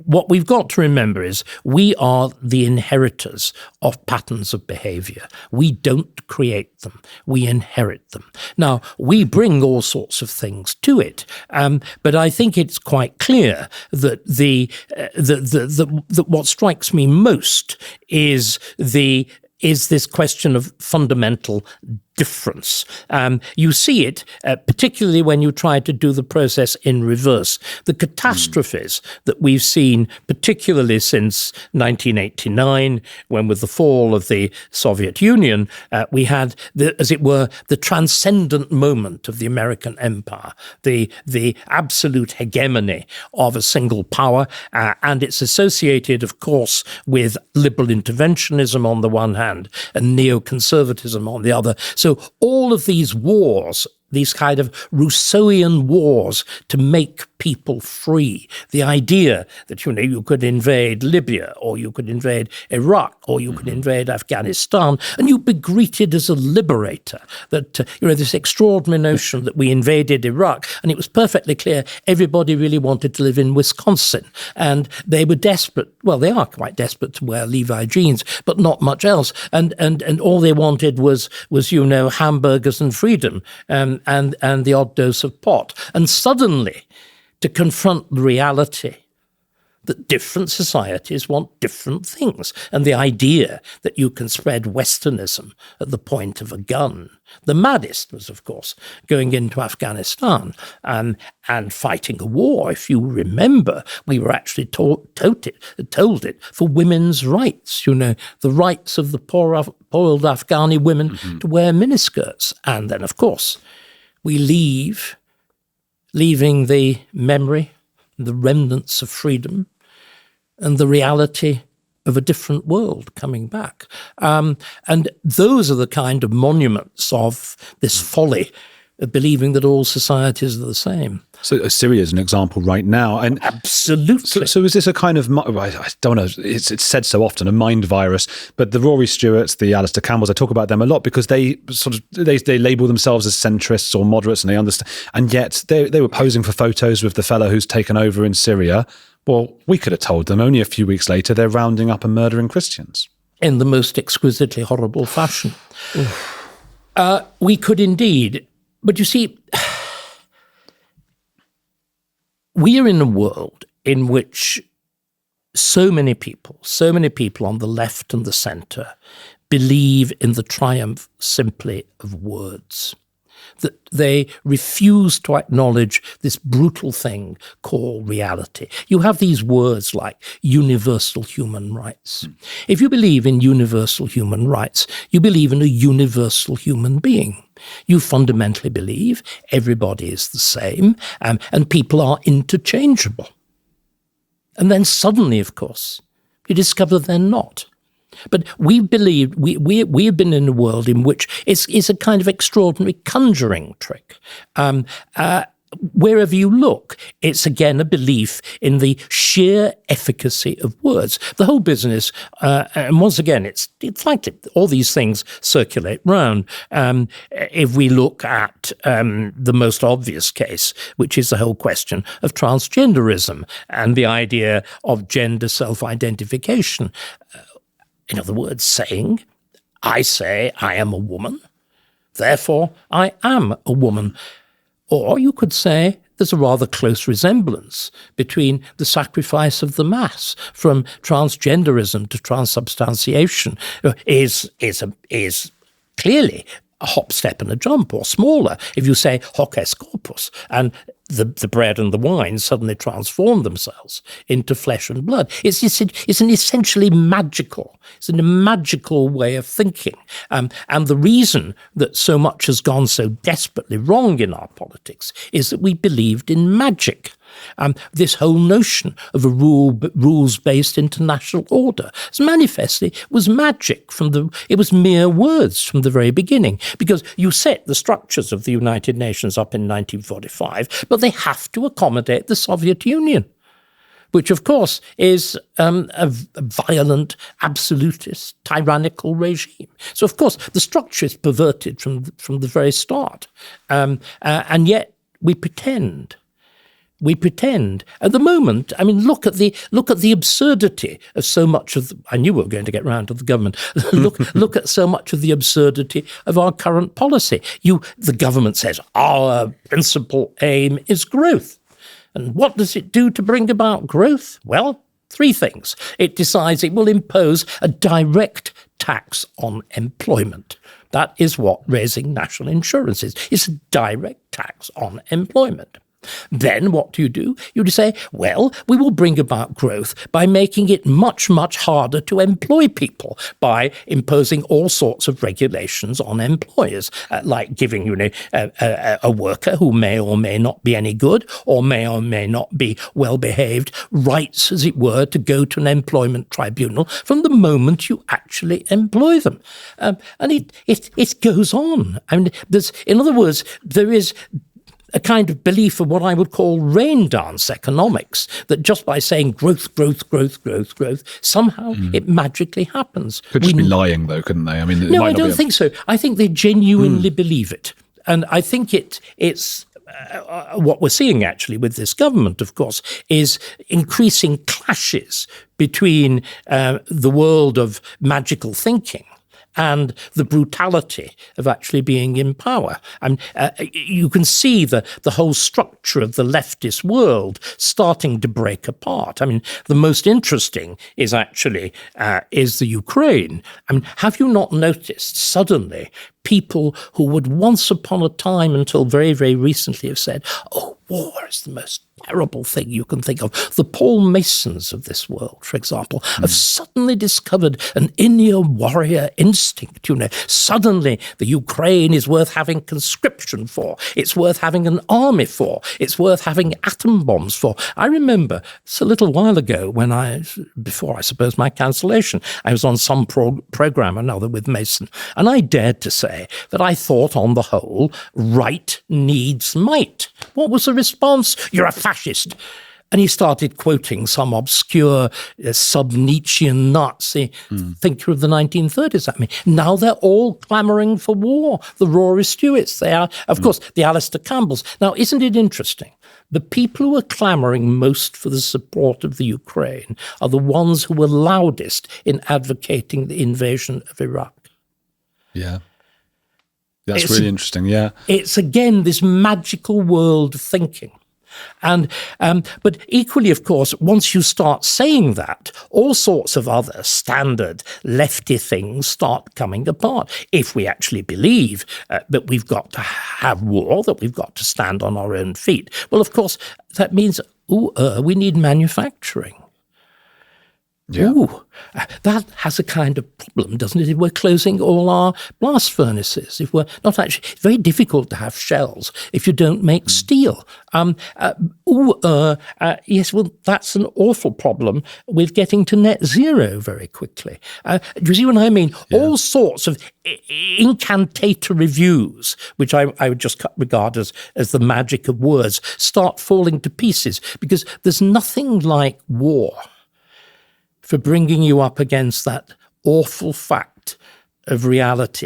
what we've got to remember is we are the inheritors of patterns of behavior. We don't create them. We inherit them. Now, we bring all sorts of things to it, but I think it's quite clear that that what strikes me most is this question of fundamental difference. You see it, particularly when you try to do the process in reverse. The catastrophes that we've seen, particularly since 1989, when with the fall of the Soviet Union, we had, as it were, the transcendent moment of the American empire, the absolute hegemony of a single power, and it's associated, of course, with liberal interventionism on the one hand and neoconservatism on the other. So all of these wars, these kind of Rousseauian wars to make people free, the idea that, you could invade Libya or you could invade Iraq or you could invade Afghanistan and you'd be greeted as a liberator, that, this extraordinary notion that we invaded Iraq and it was perfectly clear everybody really wanted to live in Wisconsin and they were desperate. Well, they are quite desperate to wear Levi jeans, but not much else. And all they wanted was hamburgers and freedom. And the odd dose of pot. And suddenly, to confront the reality that different societies want different things, and the idea that you can spread Westernism at the point of a gun. The maddest was, of course, going into Afghanistan and fighting a war. If you remember, we were actually told it for women's rights, the rights of the poor old Afghani women to wear miniskirts. And then, of course, we leaving the memory, the remnants of freedom, and the reality of a different world coming back. And those are the kind of monuments of this folly of believing that all societies are the same. So Syria is an example right now. And absolutely. So is this a kind of, I don't know, it's said so often, a mind virus, but the Rory Stewarts, the Alastair Campbells, I talk about them a lot because they they label themselves as centrists or moderates and they understand, and yet they were posing for photos with the fellow who's taken over in Syria. Well, we could have told them only a few weeks later they're rounding up and murdering Christians. In the most exquisitely horrible fashion. We could indeed. But you see, we are in a world in which so many people on the left and the centre believe in the triumph simply of words, that they refuse to acknowledge this brutal thing called reality. You have these words like universal human rights. If you believe in universal human rights, you believe in a universal human being. You fundamentally believe everybody is the same and people are interchangeable. And then suddenly, of course, you discover they're not. But we believe we have been in a world in which it's a kind of extraordinary conjuring trick. Wherever you look, it's again a belief in the sheer efficacy of words. The whole business, and once again, it's like all these things circulate round. If we look at the most obvious case, which is the whole question of transgenderism and the idea of gender self-identification. In other words, saying, I say I am a woman, therefore I am a woman. Or you could say there's a rather close resemblance between the sacrifice of the Mass from transgenderism to transubstantiation is clearly a hop, step and a jump, or smaller. If you say hoc est corpus, and the bread and the wine suddenly transform themselves into flesh and blood. It's an essentially magical way of thinking. And the reason that so much has gone so desperately wrong in our politics is that we believed in magic. This whole notion of a rules-based international order manifestly was magic it was mere words from the very beginning, because you set the structures of the United Nations up in 1945, but they have to accommodate the Soviet Union, which of course is a violent, absolutist, tyrannical regime. So of course the structure is perverted from the very start, and yet we pretend. We pretend. At the moment, I mean, look at the absurdity of so much of. I knew we were going to get round to the government. look at so much of the absurdity of our current policy. The government says our principal aim is growth, and what does it do to bring about growth? Well, 3 things. It decides it will impose a direct tax on employment. That is what raising national insurance is. It's a direct tax on employment. Then what do? You say, well, we will bring about growth by making it much, much harder to employ people, by imposing all sorts of regulations on employers, like giving a worker who may or may not be any good or may not be well behaved rights, as it were, to go to an employment tribunal from the moment you actually employ them. And it goes on. I mean, in other words, there is a kind of belief of what I would call rain dance economics, that just by saying growth, somehow it magically happens. Could just be lying, though, couldn't they? I mean, no, I don't think so. I think they genuinely believe it. And I think it's what we're seeing, actually, with this government, of course, is increasing clashes between the world of magical thinking and the brutality of actually being in power. And you can see the whole structure of the leftist world starting to break apart. I mean, the most interesting is actually is the Ukraine. I mean, have you not noticed suddenly people who would once upon a time, until very, very recently, have said, oh, war is the most terrible thing you can think of. The Paul Masons of this world, for example, have suddenly discovered an inner warrior instinct. Suddenly the Ukraine is worth having conscription for. It's worth having an army for. It's worth having atom bombs for. I remember it's a little while ago before I suppose my cancellation, I was on some program or another with Mason, and I dared to say that I thought, on the whole, right needs might. What was the response? You're a fascist. And he started quoting some obscure sub-Nietzschean Nazi thinker of the 1930s at me. Now they're all clamouring for war. The Rory Stewarts, they are, of course, the Alastair Campbells. Now, isn't it interesting? The people who are clamouring most for the support of the Ukraine are the ones who were loudest in advocating the invasion of Iraq. Yeah. That's really interesting, yeah. It's, again, this magical world of thinking. And but equally, of course, once you start saying that, all sorts of other standard lefty things start coming apart. If we actually believe that we've got to have war, that we've got to stand on our own feet, well, of course, that means, we need manufacturing. Yeah. That has a kind of problem, doesn't it? If we're closing all our blast furnaces, if we're not actually, it's very difficult to have shells if you don't make steel. Yes, well, that's an awful problem with getting to net zero very quickly. Do you see what I mean? Yeah. All sorts of incantatory views, which I would just regard as the magic of words, start falling to pieces, because there's nothing like war for bringing you up against that awful fact of reality